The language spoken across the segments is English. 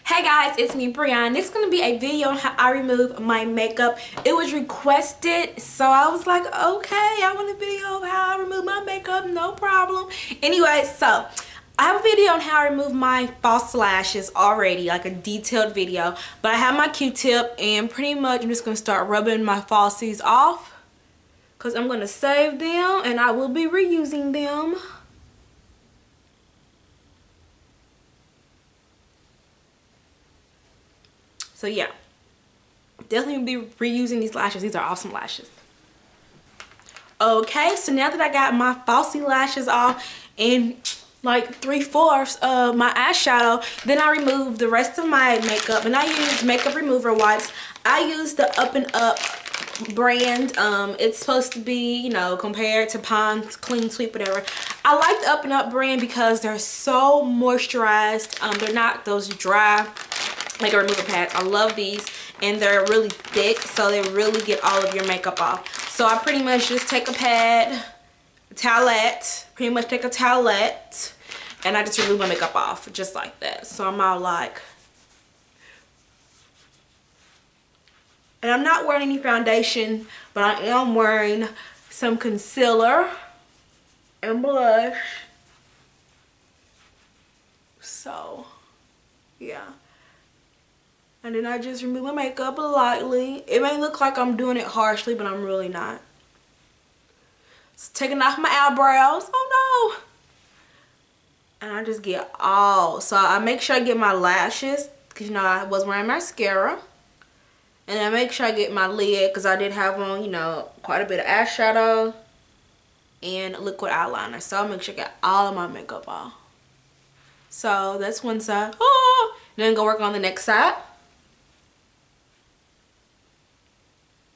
Hey guys, it's me Breon. This is going to be a video on how I remove my makeup. It was requested, so I was like, okay, I want a video of how I remove my makeup, no problem. Anyway, so I have a video on how I remove my false lashes already, like a detailed video. But I have my Q-tip and pretty much I'm just going to start rubbing my falsies off because I'm going to save them and I will be reusing them. So yeah, definitely be reusing these lashes. These are awesome lashes. Okay, so now that I got my falsie lashes off and like 3/4 of my eyeshadow, then I remove the rest of my makeup and I use makeup remover wipes. I use the Up and Up brand. It's supposed to be, you know, compared to Pond's Clean Sweep, whatever. I like the Up and Up brand because they're so moisturized. They're not those dry makeup remover pads. I love these and they're really thick, so they really get all of your makeup off. So I pretty much just take a pad, a towelette, pretty much take a towelette, and I just remove my makeup off just like that. So I'm all like, and I'm not wearing any foundation, but I am wearing some concealer and blush. So yeah. And then I just remove my makeup lightly. It may look like I'm doing it harshly, but I'm really not. So taking off my eyebrows. Oh no! And I just get all. So I make sure I get my lashes, because you know I was wearing mascara. And I make sure I get my lid, because I did have on, you know, quite a bit of eyeshadow and liquid eyeliner. So I make sure I get all of my makeup off. So that's one side. Oh! Then go work on the next side.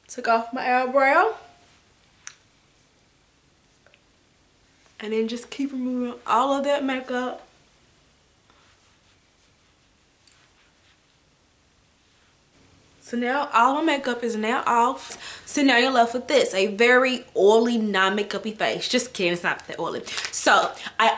Took off my eyebrow. And then just keep removing all of that makeup. So now all my makeup is now off. So now you're left with this, a very oily, non-makeupy face. Just kidding, it's not that oily. So I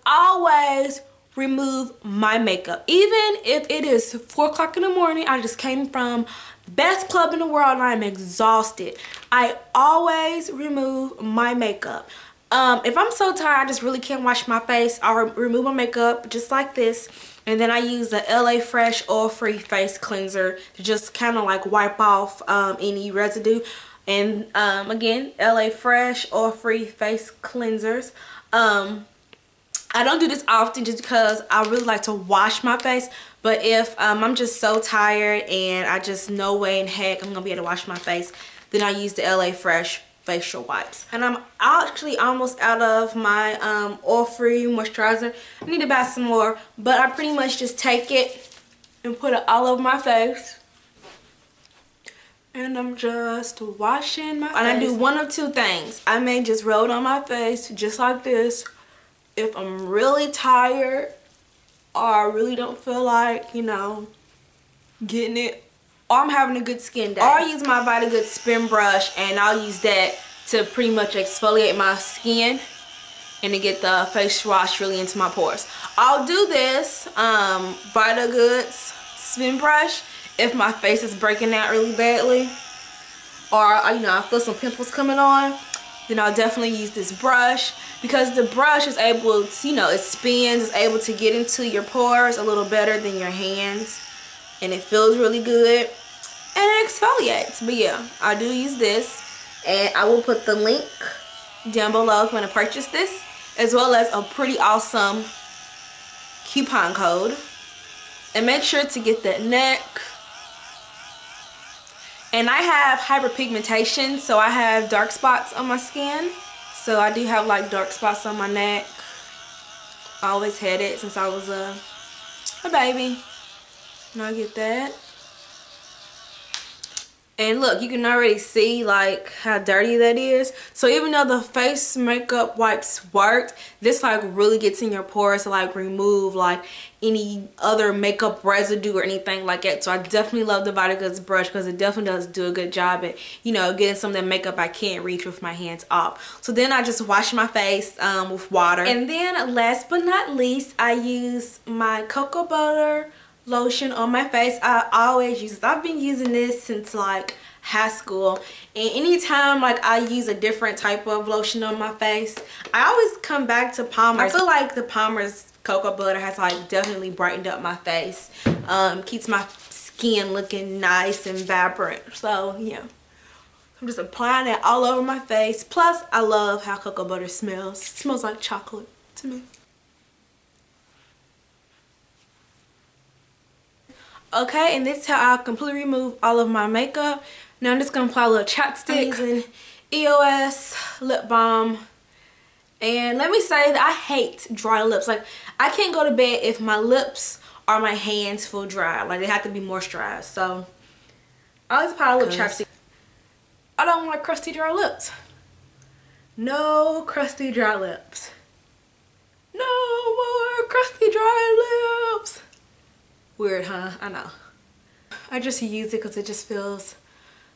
always remove my makeup. Even if it is 4 o'clock in the morning, I just came from best club in the world and I'm exhausted. I always remove my makeup. If I'm so tired I just really can't wash my face, I'll remove my makeup just like this, and then I use the LA Fresh oil-free face cleanser to just kind of like wipe off any residue. And again, LA Fresh oil-free face cleansers. I don't do this often just because I really like to wash my face, but if I'm just so tired and I just no way in heck I'm gonna be able to wash my face, then I use the LA Fresh facial wipes. And I'm actually almost out of my oil-free moisturizer. I need to buy some more, but I pretty much just take it and put it all over my face. And I'm just washing my face. And I do one of two things. I may just roll it on my face just like this if I'm really tired or I really don't feel like, you know, getting it, or I'm having a good skin day. Or I use my Vita Good spin brush and I'll use that to pretty much exfoliate my skin and to get the face wash really into my pores. I'll do this Vita Good's spin brush if my face is breaking out really badly, or you know I feel some pimples coming on. Then I'll definitely use this brush, because the brush is able to, you know, it spins, it's able to get into your pores a little better than your hands, and it feels really good and it exfoliates. But yeah, I do use this, and I will put the link down below if you want to purchase this, as well as a pretty awesome coupon code. And make sure to get that neck. And I have hyperpigmentation, so I have dark spots on my skin. So I do have like dark spots on my neck. I always had it since I was a baby. And I get that. And look, you can already see like how dirty that is. So even though the face makeup wipes worked, this like really gets in your pores to like remove like any other makeup residue or anything like that. So I definitely love the Vitaguts brush because it definitely does do a good job at, you know, getting some of that makeup I can't reach with my hands off. So then I just wash my face with water. And then last but not least, I use my cocoa butter lotion on my face. I always use this. I've been using this since like high school, and anytime like I use a different type of lotion on my face, I always come back to Palmer's. I feel like the Palmer's cocoa butter has like definitely brightened up my face, keeps my skin looking nice and vibrant. So yeah, I'm just applying it all over my face. Plus I love how cocoa butter smells. It smells like chocolate to me. Okay, and this is how I completely remove all of my makeup. Now I'm just going to apply a little chapstick. I'm using EOS Lip Balm. And let me say that I hate dry lips. Like, I can't go to bed if my lips or my hands feel dry. Like, they have to be moisturized. So, I always apply a little chapstick. I don't like crusty dry lips. No crusty dry lips. No more crusty dry lips. Weird, huh? I know. I just use it because it just feels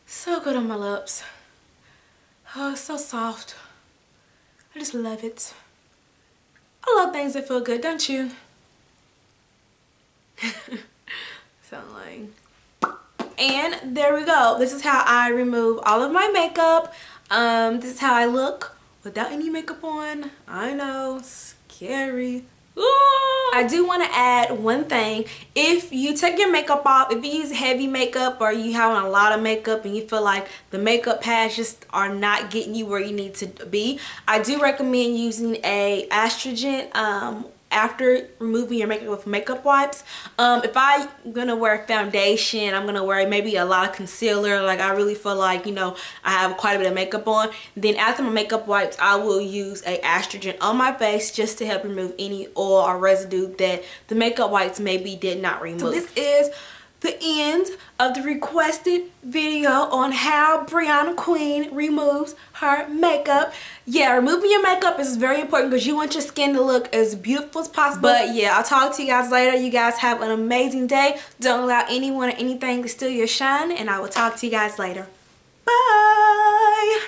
so good on my lips. Oh, it's so soft. I just love it. I love things that feel good, don't you? Sound like. And there we go. This is how I remove all of my makeup. This is how I look without any makeup on. I know, scary. Ooh. I do want to add one thing. If you take your makeup off, if you use heavy makeup or you have a lot of makeup and you feel like the makeup pads just are not getting you where you need to be, I do recommend using a Astringent after removing your makeup with makeup wipes. If I'm gonna wear foundation, I'm gonna wear maybe a lot of concealer, like I really feel like, you know, I have quite a bit of makeup on, then after my makeup wipes I will use a Astringent on my face just to help remove any oil or residue that the makeup wipes maybe did not remove. So this is the end of the requested video on how BreonnaQueen removes her makeup. Yeah, removing your makeup is very important because you want your skin to look as beautiful as possible. But yeah, I'll talk to you guys later. You guys have an amazing day. Don't allow anyone or anything to steal your shine, and I will talk to you guys later. Bye.